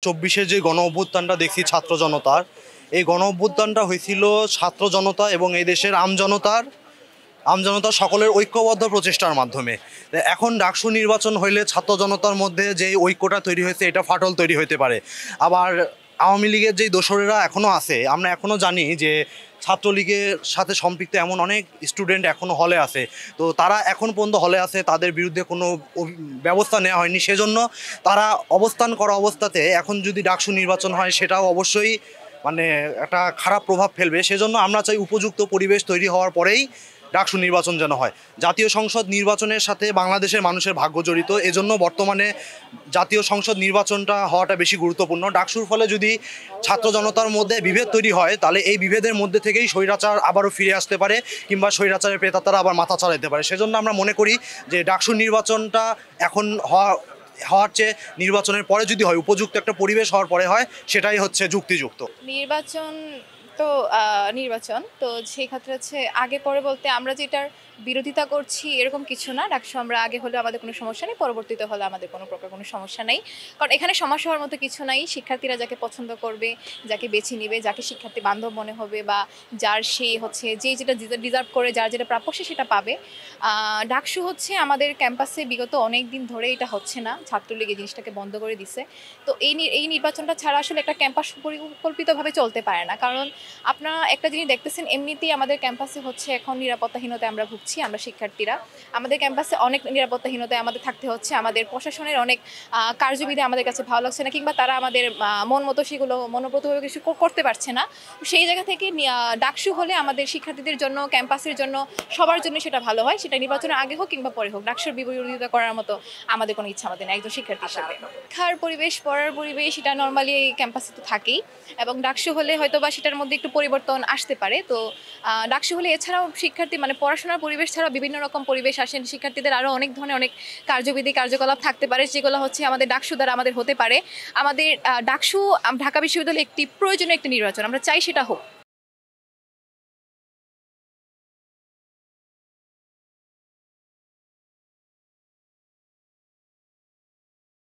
24-এর যে গণ অভ্যুত্থানটা দেখছি ছাত্র জনতার, এই গণ অভ্যুত্থানটা হয়েছিল ছাত্র জনতা এবং এই দেশের আমজনতার সকলের ঐক্যবদ্ধ প্রচেষ্টার মাধ্যমে। এখন ডাকসু নির্বাচন হইলে ছাত্র জনতার মধ্যে যে ঐক্যটা তৈরি হয়েছে এটা ফাটল তৈরি হতে পারে। আবার আওয়ামী লীগের যেই দোসরেরা এখনও আছে, আমরা এখনও জানি যে ছাত্রলীগের সাথে সম্পৃক্ত এমন অনেক স্টুডেন্ট এখনও হলে আছে। তো তারা এখন পর্যন্ত হলে আছে, তাদের বিরুদ্ধে কোনো ব্যবস্থা নেওয়া হয়নি। সেজন্য তারা অবস্থান করা অবস্থাতে এখন যদি ডাকসু নির্বাচন হয় সেটাও অবশ্যই মানে একটা খারাপ প্রভাব ফেলবে। সেজন্য আমরা চাই উপযুক্ত পরিবেশ তৈরি হওয়ার পরেই ডাকসু নির্বাচন যেন হয়। জাতীয় সংসদ নির্বাচনের সাথে বাংলাদেশের মানুষের ভাগ্য জড়িত, এজন্য বর্তমানে জাতীয় সংসদ নির্বাচনটা হওয়াটা বেশি গুরুত্বপূর্ণ। ডাকসুর ফলে যদি ছাত্র জনতার মধ্যে বিভেদ তৈরি হয় তাহলে এই বিভেদের মধ্যে থেকেই স্বৈরাচার আবারও ফিরে আসতে পারে, কিংবা স্বৈরাচারের প্রেতাত্মারা আবার মাথা চালাতে পারে। সেজন্য আমরা মনে করি যে ডাকসু নির্বাচনটা এখন হওয়ার চেয়ে নির্বাচনের পরে যদি হয়, উপযুক্ত একটা পরিবেশ হওয়ার পরে হয়, সেটাই হচ্ছে যুক্তিযুক্ত। নির্বাচন তো নির্বাচন তো সেই ক্ষেত্রে হচ্ছে আগে পরে বলতে আমরা যেটার বিরোধিতা করছি এরকম কিছু না। ডাকসু আমরা আগে হলে আমাদের কোনো সমস্যা নেই, পরবর্তীতে হলে আমাদের কোনো প্রকার কোনো সমস্যা নেই, কারণ এখানে সমস্যা হওয়ার মতো কিছু নাই। শিক্ষার্থীরা যাকে পছন্দ করবে, যাকে বেছে নিবে, যাকে শিক্ষার্থী বান্ধব মনে হবে, বা যার সে হচ্ছে যেটা ডিজার্ভ করে, যার যেটা প্রাপ্য সে সেটা পাবে। ডাকসু হচ্ছে আমাদের ক্যাম্পাসে বিগত অনেক দিন ধরে এটা হচ্ছে না, ছাত্রলীগ এই জিনিসটাকে বন্ধ করে দিছে। তো এই নির্বাচনটা ছাড়া আসলে একটা ক্যাম্পাস পরিকল্পিতভাবে চলতে পারে না। কারণ আপনারা একটা জিনিস দেখতেছেন, এমনিতেই আমাদের ক্যাম্পাসে হচ্ছে এখন নিরাপত্তাহীনতায় আমরা ভুগছি, আমরা শিক্ষার্থীরা। আমাদের ক্যাম্পাসে অনেক নিরাপত্তাহীনতায় আমাদের থাকতে হচ্ছে, আমাদের প্রশাসনের অনেক কার্যবিধি আমাদের কাছে ভালো লাগছে না, কিংবা তারা আমাদের মন মতো সেগুলো মনোব্রতভাবে কিছু করতে পারছে না। সেই জায়গা থেকে ডাকসু হলে আমাদের শিক্ষার্থীদের জন্য, ক্যাম্পাসের জন্য, সবার জন্য সেটা ভালো হয়। সেটা নির্বাচনের আগে হোক কিংবা পরে হোক, ডাকসুর বিরোধিতা করার মতো আমাদের কোনো ইচ্ছা আমাদের না একজন শিক্ষার্থী হিসাবে। শিক্ষার পরিবেশ, পড়ার পরিবেশ, এটা নর্মালি ক্যাম্পাসে তো থাকেই, এবং ডাকসু হলে হয়তো বা সেটার মধ্যে একটু পরিবর্তন আসতে পারে। তো ডাকসু হলে এছাড়াও শিক্ষার্থী মানে পড়াশোনার পরিবেশ ছাড়াও বিভিন্ন রকম পরিবেশ আসেন, শিক্ষার্থীদের আরও অনেক ধরনের অনেক কার্যবিধি কার্যকলাপ থাকতে পারে, যেগুলো হচ্ছে আমাদের ডাকসু দ্বারা আমাদের হতে পারে। আমাদের ডাকসু ঢাকা বিশ্ববিদ্যালয়ে একটি প্রয়োজনীয় একটি নির্বাচন, আমরা চাই সেটা হোক।